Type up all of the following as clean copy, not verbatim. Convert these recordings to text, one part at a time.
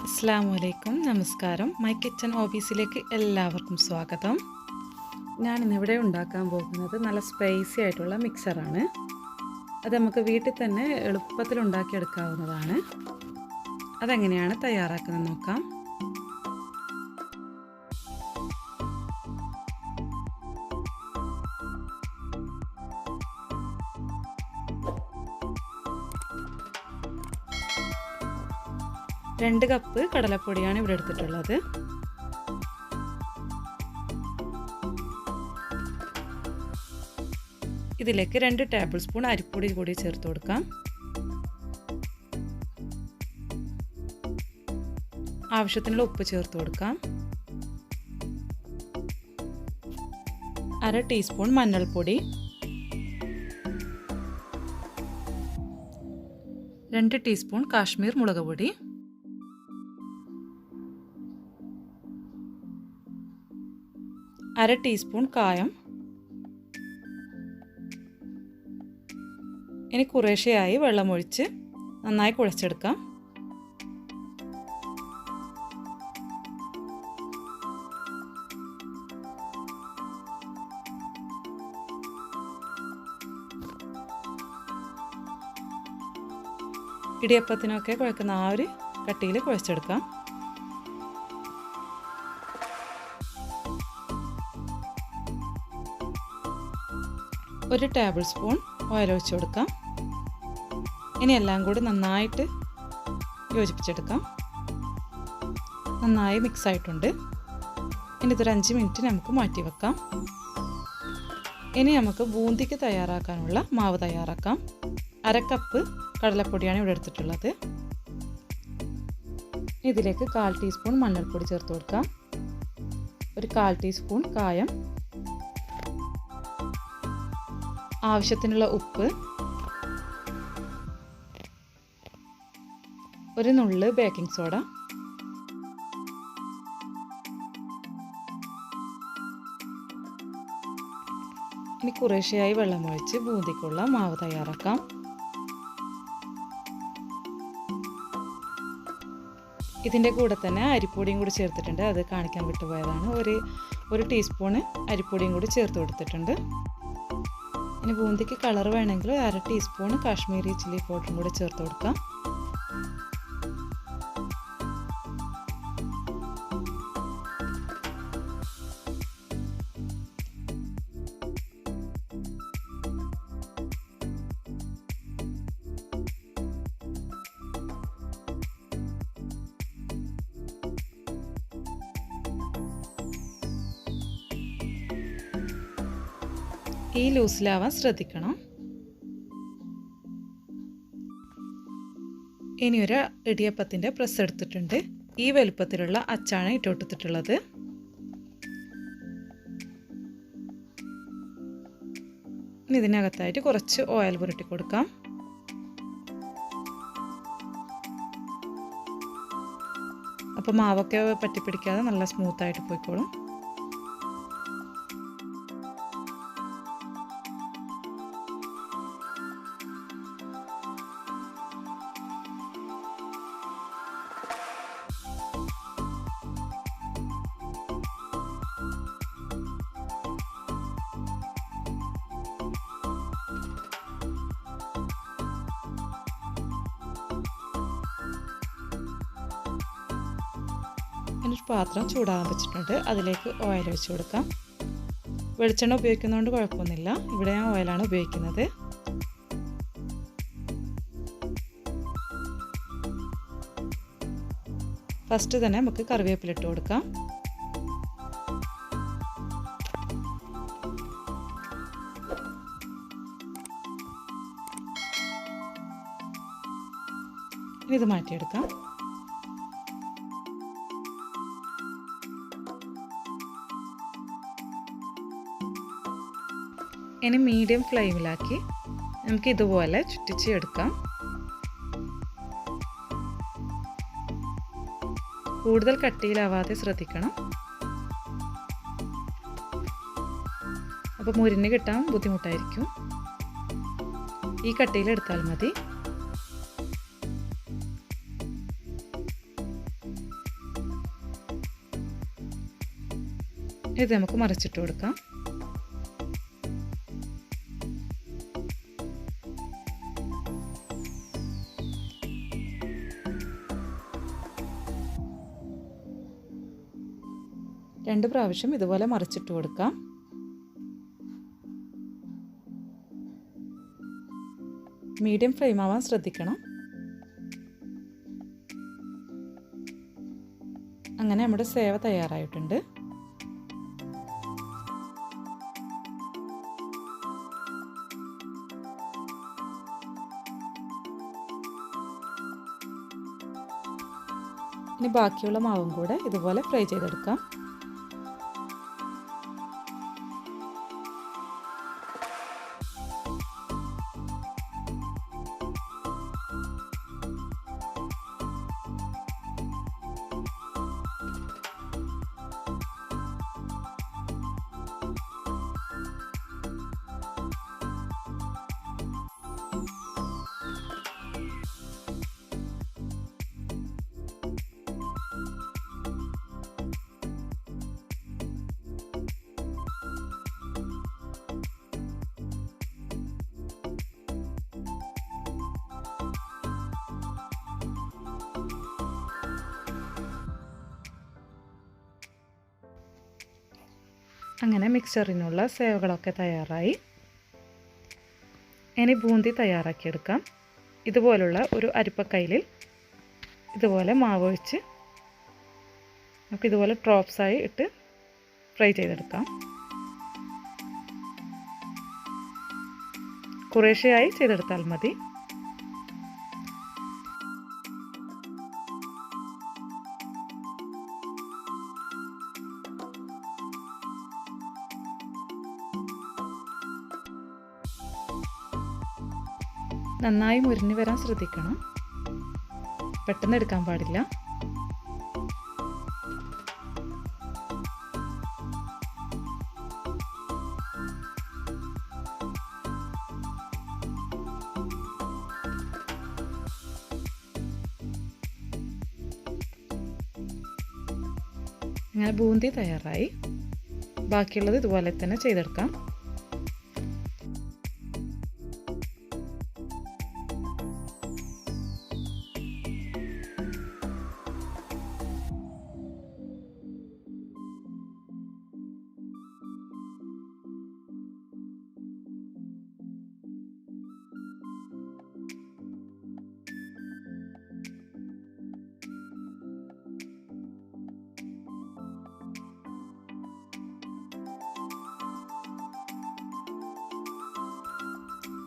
അസ്സലാമലൈക്കും, നമസ്കാരം. My kitchen ഹോബീസിലേക്ക് എല്ലാവർക്കും സ്വാഗതം. ഞാനിന്നിവിടെ ഉണ്ടാക്കാൻ പോകുന്നത് നല്ല സ്പൈസി ആയിട്ടുള്ള മിക്സറാണ്. അത് നമുക്ക് വീട്ടിൽ തന്നെ എളുപ്പത്തിൽ ഉണ്ടാക്കിയെടുക്കാവുന്നതാണ്. അതെങ്ങനെയാണ് തയ്യാറാക്കുന്നത് നോക്കാം. രണ്ട് കപ്പ് കടലപ്പൊടിയാണ് ഇവിടെ എടുത്തിട്ടുള്ളത്. ഇതിലേക്ക് 2 ടേബിൾ സ്പൂൺ അരിപ്പൊടി കൂടി ചേർത്ത് കൊടുക്കാം. ആവശ്യത്തിനുള്ള ഉപ്പ് ചേർത്ത് കൊടുക്കാം. 1/2 ടീസ്പൂൺ മഞ്ഞൾപ്പൊടി, 2 ടീസ്പൂൺ കാശ്മീർ മുളക് പൊടി, 1/2 ടീസ്പൂൺ കായം. ഇനി കുറേശ്ശെയായി വെള്ളമൊഴിച്ച് നന്നായി കുഴച്ചെടുക്കാം. ഇടിയപ്പത്തിനൊക്കെ കുഴക്കുന്ന ആ ഒരു കട്ടിയിൽ കുഴച്ചെടുക്കാം. ഒരു ടേബിൾ സ്പൂൺ ഓയിൽ ഒഴിച്ച് കൊടുക്കാം. ഇനി എല്ലാം കൂടി നന്നായിട്ട് യോജിപ്പിച്ചെടുക്കാം. നന്നായി മിക്സ് ആയിട്ടുണ്ട്. ഇനി ഇതൊരു 5 മിനിറ്റ് നമുക്ക് മാറ്റി വെക്കാം. ഇനി നമുക്ക് ബൂന്തിക്ക് തയ്യാറാക്കാനുള്ള മാവ് തയ്യാറാക്കാം. 1/2 കപ്പ് കടലപ്പൊടിയാണ് ഇവിടെ എടുത്തിട്ടുള്ളത്. ഇതിലേക്ക് 1/4 ടീസ്പൂൺ മഞ്ഞൾപ്പൊടി ചേർത്ത് കൊടുക്കാം. ഒരു 1/4 ടീസ്പൂൺ കായം, ആവശ്യത്തിനുള്ള ഉപ്പ്, ഒരു നുള്ള് ബേക്കിംഗ് സോഡ, ഇനി കുറേശ്ശെയായി വെള്ളമൊഴിച്ച് ബൂന്തിക്കുള്ള മാവ് തയ്യാറാക്കാം. ഇതിൻ്റെ കൂടെ തന്നെ അരിപ്പൊടിയും കൂടി ചേർത്തിട്ടുണ്ട്. അത് കാണിക്കാൻ വിട്ടുപോയതാണ്. ഒരു ടീസ്പൂണ് അരിപ്പൊടിയും കൂടി ചേർത്ത് കൊടുത്തിട്ടുണ്ട്. ഇനി ബൂന്തിക്ക് കളർ വേണമെങ്കിൽ 1/2 ടീസ്പൂൺ കാശ്മീരി ചില്ലി പൗഡറും കൂടി ചേർത്ത് കൊടുക്കാം. ഈ ലൂസിലാവാൻ ശ്രദ്ധിക്കണം. ഇനി ഒരു ഇടിയപ്പത്തിൻ്റെ പ്രസ് എടുത്തിട്ടുണ്ട്. ഈ വലുപ്പത്തിലുള്ള അച്ചാണ് ഇട്ടുകൊടുത്തിട്ടുള്ളത്. ഇനി ഇതിനകത്തായിട്ട് കുറച്ച് ഓയിൽ പുരട്ടി കൊടുക്കാം. അപ്പോൾ മാവൊക്കെ പറ്റിപ്പിടിക്കാതെ നല്ല സ്മൂത്തായിട്ട് പോയിക്കോളും. ഒരു പാത്രം ചൂടാകാൻ വെച്ചിട്ടുണ്ട്. അതിലേക്ക് ഓയിൽ ഒഴിച്ച് കൊടുക്കാം. വെളിച്ചെണ്ണ ഉപയോഗിക്കുന്നതുകൊണ്ട് കുഴപ്പമൊന്നുമില്ല. ഇവിടെ ഞാൻ ഓയിലാണ് ഉപയോഗിക്കുന്നത്. ഫസ്റ്റ് തന്നെ നമുക്ക് കറിവേപ്പില ഇട്ട് കൊടുക്കാം. ഇനി ഇത് മാറ്റിയെടുക്കാം. ഇനി മീഡിയം ഫ്ലെയിമിലാക്കി നമുക്ക് ഇതുപോലെ ചുറ്റിച്ച് എടുക്കാം. കൂടുതൽ കട്ടിയിലാവാതെ ശ്രദ്ധിക്കണം. അപ്പോൾ മുരിഞ്ഞ് കിട്ടാൻ ബുദ്ധിമുട്ടായിരിക്കും. ഈ കട്ടിയിൽ എടുത്താൽ മതി. ഇത് നമുക്ക് മറിച്ചിട്ട് കൊടുക്കാം. രണ്ട് പ്രാവശ്യം ഇതുപോലെ മറിച്ചിട്ട് കൊടുക്കാം. മീഡിയം ഫ്ലെയിം ആവാൻ ശ്രദ്ധിക്കണം. അങ്ങനെ നമ്മുടെ സേവ തയ്യാറായിട്ടുണ്ട്. ഇനി ബാക്കിയുള്ള മാവും കൂടെ ഇതുപോലെ ഫ്രൈ ചെയ്തെടുക്കാം. അങ്ങനെ മിക്സറിനുള്ള സേവകളൊക്കെ തയ്യാറായി. ഇനി ബൂന്തി തയ്യാറാക്കിയെടുക്കാം. ഇതുപോലുള്ള ഒരു അരിപ്പക്കൈലിൽ ഇതുപോലെ മാവ് ഒഴിച്ച് നമുക്കിതുപോലെ ഡ്രോപ്സായി ഇട്ട് ഫ്രൈ ചെയ്തെടുക്കാം. കുറേശ്ശെയായി ചെയ്തെടുത്താൽ മതി. നന്നായി മുരിഞ്ഞു വരാൻ ശ്രദ്ധിക്കണം. പെട്ടെന്ന് എടുക്കാൻ പാടില്ല. അങ്ങനെ ബൂന്തി തയ്യാറായി. ബാക്കിയുള്ളത് ഇതുപോലെ തന്നെ ചെയ്തെടുക്കാം.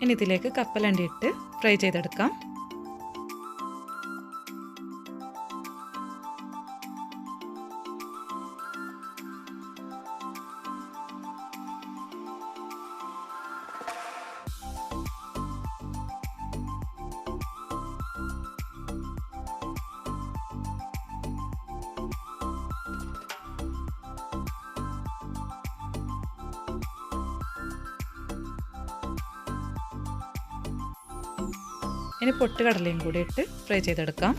ഇനി ഇതിലേക്ക് കപ്പലണ്ടി ഇട്ട് ഫ്രൈ ചെയ്തെടുക്കാം. ഇനി പൊട്ടുകടലയും കൂടി ഇട്ട് ഫ്രൈ ചെയ്തെടുക്കാം.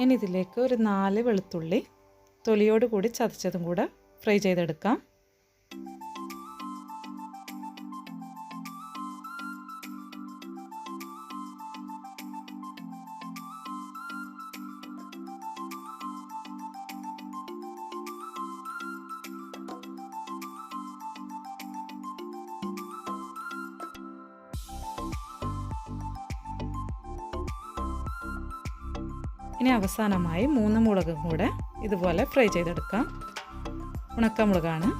ഇനി ഇതിലേക്ക് ഒരു 4 വെളുത്തുള്ളി തൊലിയോട് കൂടി ചതച്ചതും കൂടെ ഫ്രൈ ചെയ്തെടുക്കാം. ഇനി അവസാനമായി 3 മുളകും കൂടെ ഇതുപോലെ ഫ്രൈ ചെയ്തെടുക്കാം. ഉണക്കമുളകാണ്.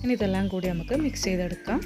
ഇനി ഇതെല്ലാം കൂടി നമുക്ക് മിക്സ് ചെയ്തെടുക്കാം.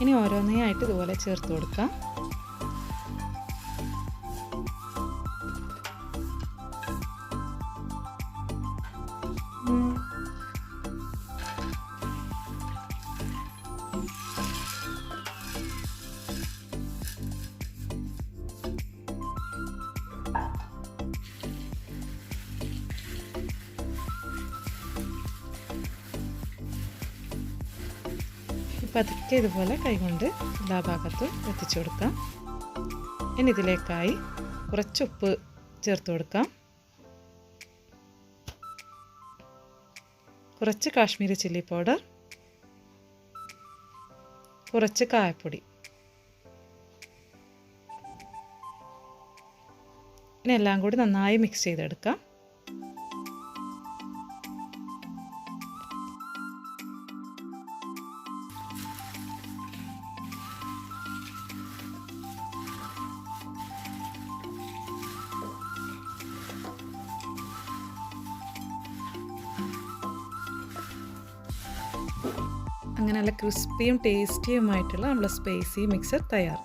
ഇനി ഓരോന്നായിട്ട് ഇതുപോലെ ചേർത്ത് കൊടുക്കാം. പതുക്കെ ഇതുപോലെ കൈകൊണ്ട് എല്ലാ ഭാഗത്തും എത്തിച്ചു കൊടുക്കാം. ഇനി ഇതിലേക്കായി കുറച്ച് ഉപ്പ് ചേർത്ത് കൊടുക്കാം. കുറച്ച് കാശ്മീരി ചില്ലി പൗഡർ, കുറച്ച് കായപ്പൊടി. ഇനി എല്ലാം കൂടി നന്നായി മിക്സ് ചെയ്തെടുക്കാം. അങ്ങനെ നല്ല ക്രിസ്പിയും ടേസ്റ്റിയുമായിട്ടുള്ള നമ്മുടെ സ്പൈസി മിക്സർ തയ്യാർ.